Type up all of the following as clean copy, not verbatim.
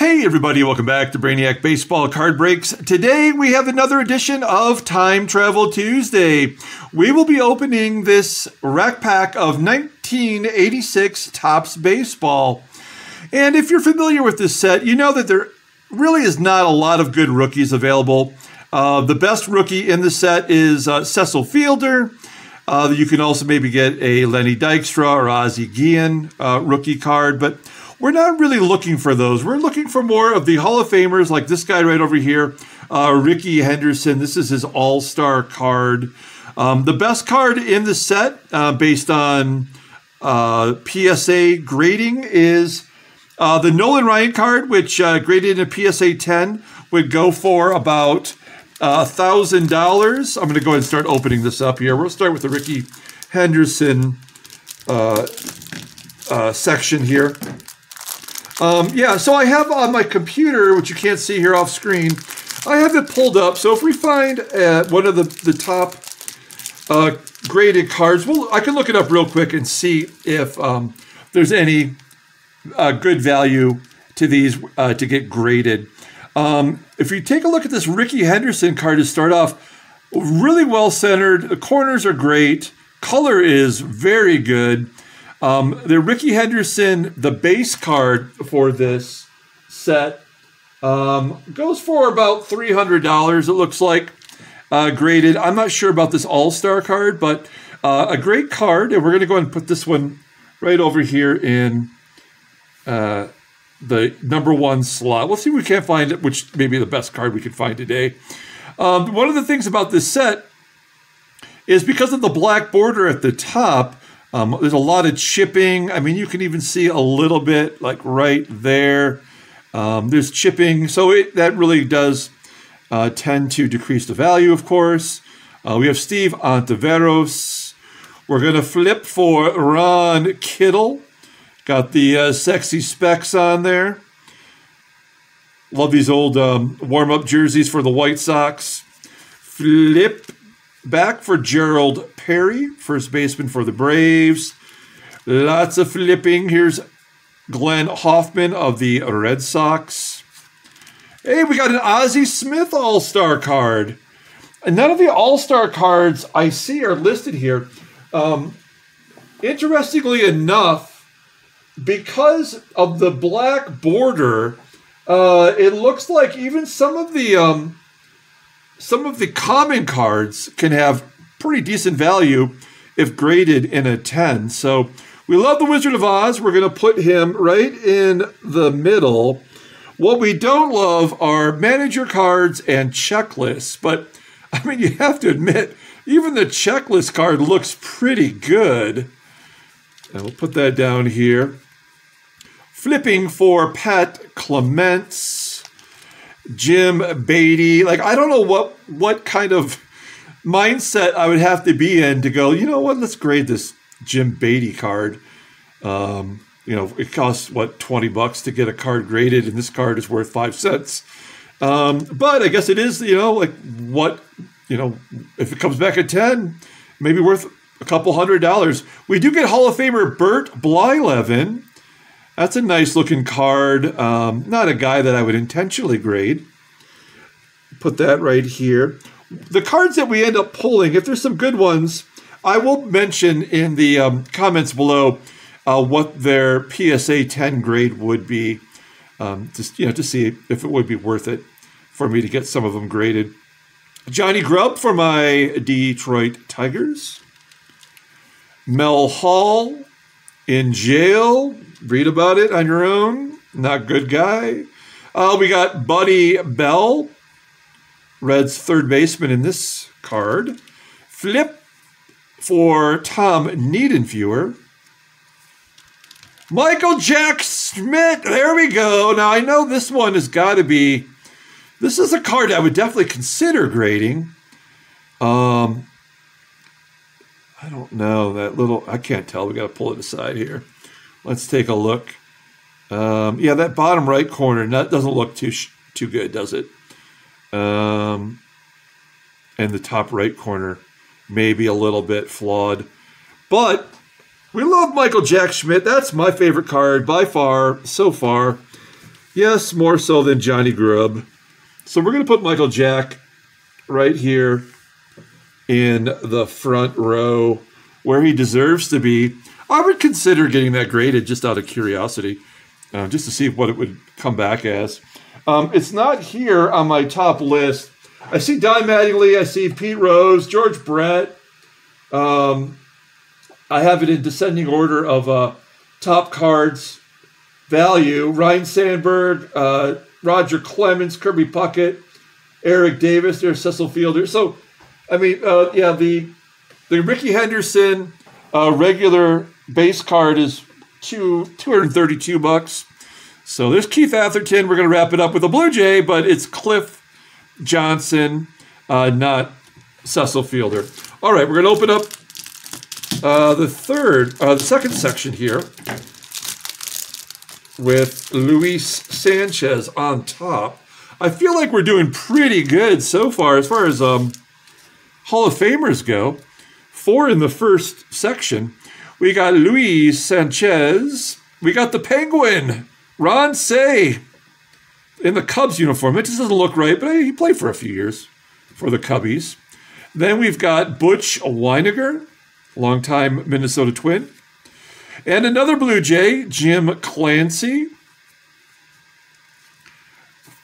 Hey everybody, welcome back to Brainiac Baseball Card Breaks. Today we have another edition of Time Travel Tuesday. We will be opening this rack pack of 1986 Topps Baseball. And if you're familiar with this set, you know that there really is not a lot of good rookies available. The best rookie in the set is Cecil Fielder. You can also maybe get a Lenny Dykstra or Ozzie Guillen rookie card, but we're not really looking for those. We're looking for more of the Hall of Famers like this guy right over here, Rickey Henderson. This is his all-star card. The best card in the set based on PSA grading is the Nolan Ryan card, which graded in a PSA 10 would go for about $1,000. I'm going to go ahead and start opening this up here. We'll start with the Rickey Henderson section here. So I have on my computer, which you can't see here off screen, I have it pulled up. So if we find one of the top graded cards, I can look it up real quick and see if there's any good value to these to get graded. If you take a look at this Rickey Henderson card to start off, really well centered. The corners are great. Color is very good. The Rickey Henderson, the base card for this set, goes for about $300, it looks like, graded. I'm not sure about this all-star card, but a great card. And we're going to go ahead and put this one right over here in the #1 slot. We'll see if we can't find it, which may be the best card we can find today. One of the things about this set is because of the black border at the top, there's a lot of chipping. I mean, you can even see a little bit like right there. There's chipping. So that really does tend to decrease the value, of course. We have Steve Ontiveros. We're going to flip for Ron Kittle. Got the sexy specs on there. Love these old warm-up jerseys for the White Sox. Flip back for Gerald Perry, first baseman for the Braves. Lots of flipping. Here's Glenn Hoffman of the Red Sox. Hey, we got an Ozzie Smith All-Star card. And none of the All-Star cards I see are listed here. Interestingly enough, because of the black border, it looks like even some of the common cards can have pretty decent value if graded in a 10. So we love the Wizard of Oz. We're going to put him right in the middle. What we don't love are manager cards and checklists. But, I mean, you have to admit, even the checklist card looks pretty good. And we'll put that down here. Flipping for Pat Clements. Jim Beatty. Like, I don't know what kind of mindset I would have to be in to go, you know what, let's grade this Jim Beatty card. It costs, what, $20 to get a card graded, and this card is worth 5 cents. But I guess it is, if it comes back at 10, maybe worth a couple $100. We do get Hall of Famer Bert Blyleven. That's a nice looking card. Not a guy that I would intentionally grade. Put that right here. The cards that we end up pulling, if there's some good ones, I will mention in the comments below what their PSA 10 grade would be, to see if it would be worth it for me to get some of them graded. Johnny Grubb for my Detroit Tigers. Mel Hall in jail. Read about it on your own. Not good guy. We got Buddy Bell, Reds third baseman in this card. Flip for Tom Niedenfuer. Michael Jack Schmidt. There we go. Now, I know this one has got to be... This is a card I would definitely consider grading. I don't know. I can't tell. We got to pull it aside here. Let's take a look. Yeah, that bottom right corner, that doesn't look too good, does it? And the top right corner, maybe a little bit flawed. But we love Michael Jack Schmidt. That's my favorite card by far, so far. Yes, more so than Johnny Grub. So we're going to put Michael Jack right here in the front row where he deserves to be. I would consider getting that graded just out of curiosity, just to see what it would come back as. It's not here on my top list. I see Don Mattingly, I see Pete Rose, George Brett. I have it in descending order of top cards value. Ryan Sandberg, Roger Clemens, Kirby Puckett, Eric Davis, there's Cecil Fielder. So, I mean, yeah, the Ricky Henderson regular base card is $232. So there's Keith Atherton. We're going to wrap it up with a Blue Jay, but it's Cliff Johnson, not Cecil Fielder. All right, we're going to open up the second section here with Luis Sanchez on top. I feel like we're doing pretty good so far as Hall of Famers go. 4 in the first section. We got Luis Sanchez. We got the Penguin, Ron Cey, in the Cubs uniform. It just doesn't look right, but he played for a few years for the Cubbies. Then we've got Butch Weiniger, longtime Minnesota Twin. And another Blue Jay, Jim Clancy,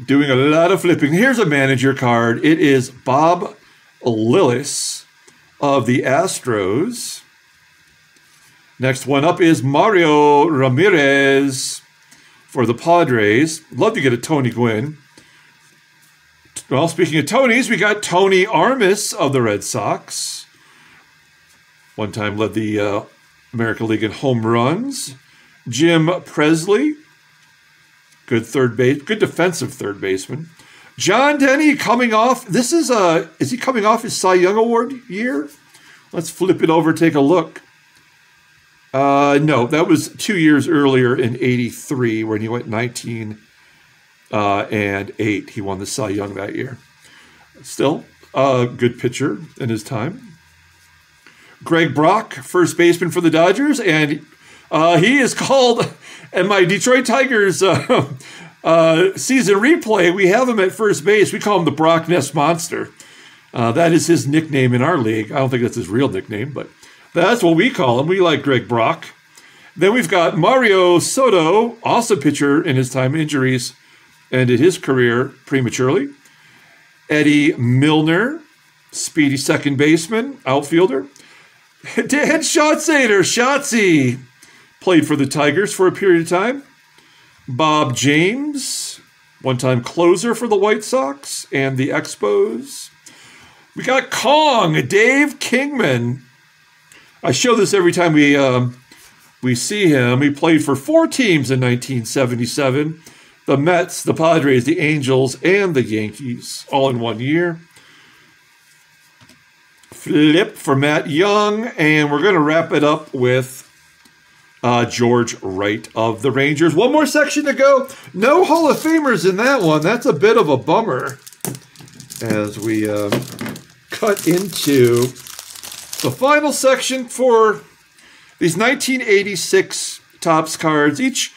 doing a lot of flipping. Here's a manager card. It is Bob Lillis of the Astros. Next one up is Mario Ramirez for the Padres. Love to get a Tony Gwynn. Well, speaking of Tonys, we got Tony Armas of the Red Sox. One time led the American League in home runs. Jim Presley, good defensive third baseman. John Denny coming off. This is he coming off his Cy Young Award year? Let's flip it over, take a look. No, that was 2 years earlier in '83 when he went 19 and 8. He won the Cy Young that year. Still a good pitcher in his time. Greg Brock, first baseman for the Dodgers, and he is called, in my Detroit Tigers season replay, we have him at first base. We call him the Brock Ness Monster. That is his nickname in our league. I don't think that's his real nickname, but that's what we call him. We like Greg Brock. Then we've got Mario Soto, also pitcher in his time. Injuries ended his career prematurely. Eddie Milner, speedy second baseman, outfielder. Dan Schatzeder, Schatzy, played for the Tigers for a period of time. Bob James, one-time closer for the White Sox and the Expos. We got Kong, Dave Kingman. I show this every time we see him. He played for 4 teams in 1977. The Mets, the Padres, the Angels, and the Yankees, all in 1 year. Flip for Matt Young, and we're going to wrap it up with George Wright of the Rangers. One more section to go. No Hall of Famers in that one. That's a bit of a bummer as we cut into the final section for these 1986 Topps cards. Each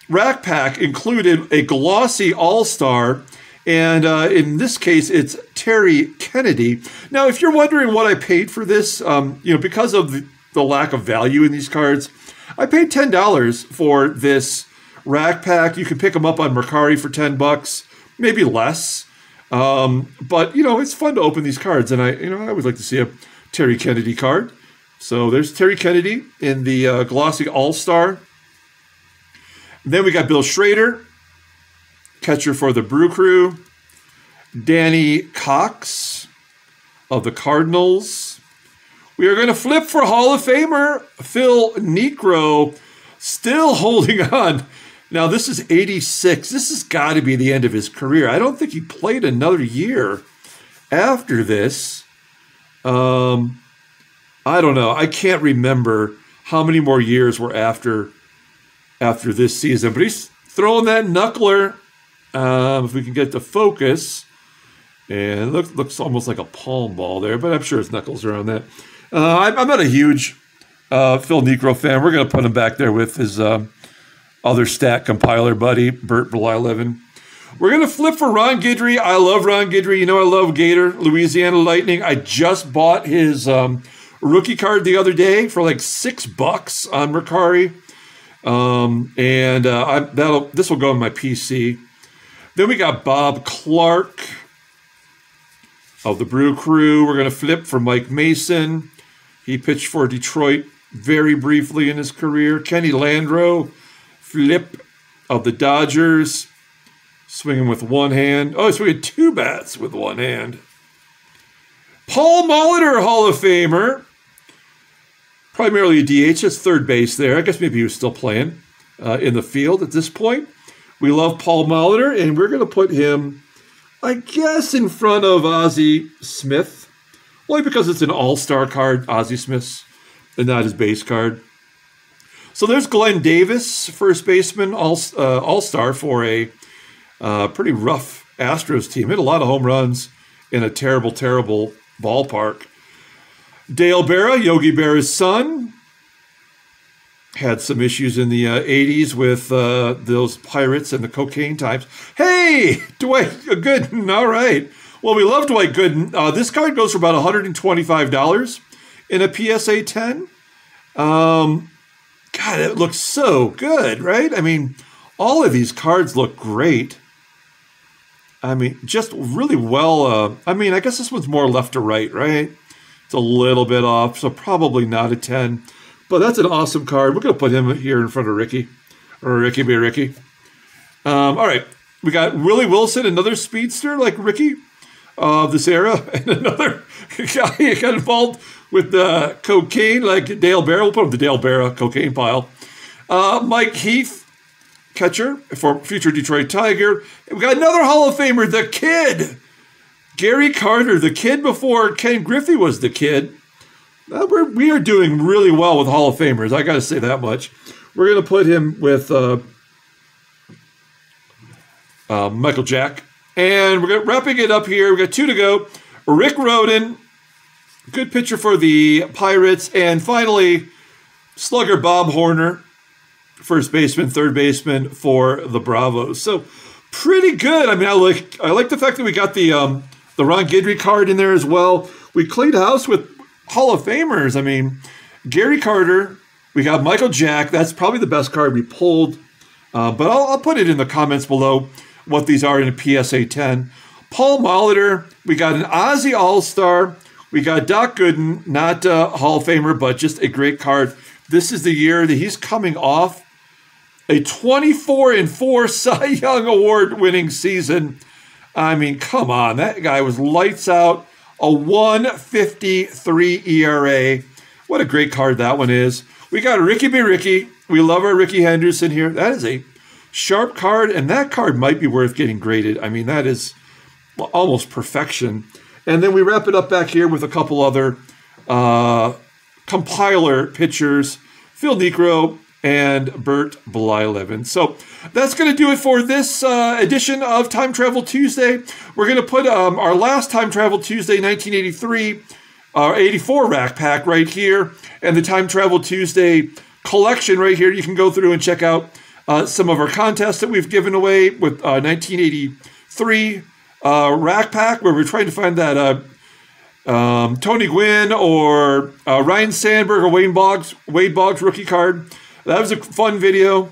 rack pack included a glossy all-star, and in this case, it's Terry Kennedy. Now, if you're wondering what I paid for this, because of the lack of value in these cards, I paid $10 for this rack pack. You can pick them up on Mercari for $10, maybe less. But it's fun to open these cards, and I would like to see a Terry Kennedy card. So there's Terry Kennedy in the glossy all-star. Then we got Bill Schrader, catcher for the Brew Crew. Danny Cox of the Cardinals. We are going to flip for Hall of Famer Phil Niekro, still holding on. Now, this is 86. This has got to be the end of his career. I don't think he played another year after this. I don't know. I can't remember how many more years were after this season. But he's throwing that knuckler. If we can get the focus. And it looks almost like a palm ball there, but I'm sure his knuckles are on that. I'm not a huge Phil Niekro fan. We're going to put him back there with his other stat compiler buddy, Bert Blyleven. We're going to flip for Ron Guidry. I love Ron Guidry. You know I love Gator, Louisiana Lightning. I just bought his rookie card the other day for like $6 on Mercari. This will go in my PC. Then we got Bob Clark of the Brew Crew. We're going to flip for Mike Mason. He pitched for Detroit very briefly in his career. Kenny Landreau, flip of the Dodgers. Swinging with one hand. Oh, he's swinging two bats with one hand. Paul Molitor, Hall of Famer. Primarily a DH. That's third base there. I guess maybe he was still playing in the field at this point. We love Paul Molitor, and we're going to put him, I guess, in front of Ozzie Smith. Only because it's an all-star card, Ozzie Smith's, and not his base card. So there's Glenn Davis, first baseman, all-star for a pretty rough Astros team. Hit a lot of home runs in a terrible, terrible ballpark. Dale Berra, Yogi Berra's son, had some issues in the 80s with those Pirates and the cocaine times. Hey, Dwight Gooden. All right. Well, we love Dwight Gooden. This card goes for about $125 in a PSA 10. God, it looks so good, right? I mean, all of these cards look great. I mean, just really well. I mean, I guess this one's more left to right, right? It's a little bit off, so probably not a 10. But that's an awesome card. We're going to put him here in front of Ricky. Or Ricky be Ricky. All right. We got Willie Wilson, another speedster like Ricky of this era. And another guy who got involved with cocaine like Dale Berra. We'll put him in the Dale Berra cocaine pile. Mike Heath, catcher for future Detroit Tiger. We got another Hall of Famer, the Kid. Gary Carter, the Kid before Ken Griffey was the Kid. We are doing really well with Hall of Famers. I got to say that much. We're going to put him with Michael Jack. And we're wrapping it up here. We got 2 to go. Rick Rhoden, good pitcher for the Pirates. And finally, slugger Bob Horner, first baseman, third baseman for the Bravos. So pretty good. I mean, I like the fact that we got the Ron Guidry card in there as well. We cleaned house with Hall of Famers. I mean, Gary Carter, we got Michael Jack. That's probably the best card we pulled. But I'll put it in the comments below what these are in a PSA 10. Paul Molitor, we got an Ozzie All-Star. We got Doc Gooden, not a Hall of Famer, but just a great card. This is the year that he's coming off a 24-4 Cy Young Award-winning season. I mean, come on. That guy was lights out. A 1.53 ERA. What a great card that one is. We got Ricky B. Ricky. We love our Ricky Henderson here. That is a sharp card, and that card might be worth getting graded. I mean, that is almost perfection. And then we wrap it up back here with a couple other compiler pitchers, Phil Niekro and Bert Blyleven. So that's going to do it for this edition of Time Travel Tuesday. We're going to put our last Time Travel Tuesday 1983 84 rack pack right here, and the Time Travel Tuesday collection right here. You can go through and check out some of our contests that we've given away with 1983 rack pack, where we're trying to find that Tony Gwynn or Ryan Sandberg or Wade Boggs rookie card. That was a fun video.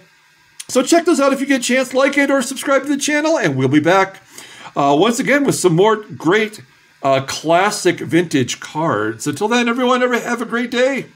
So check those out if you get a chance. Like it or subscribe to the channel, and we'll be back once again with some more great classic vintage cards. Until then, everyone, have a great day.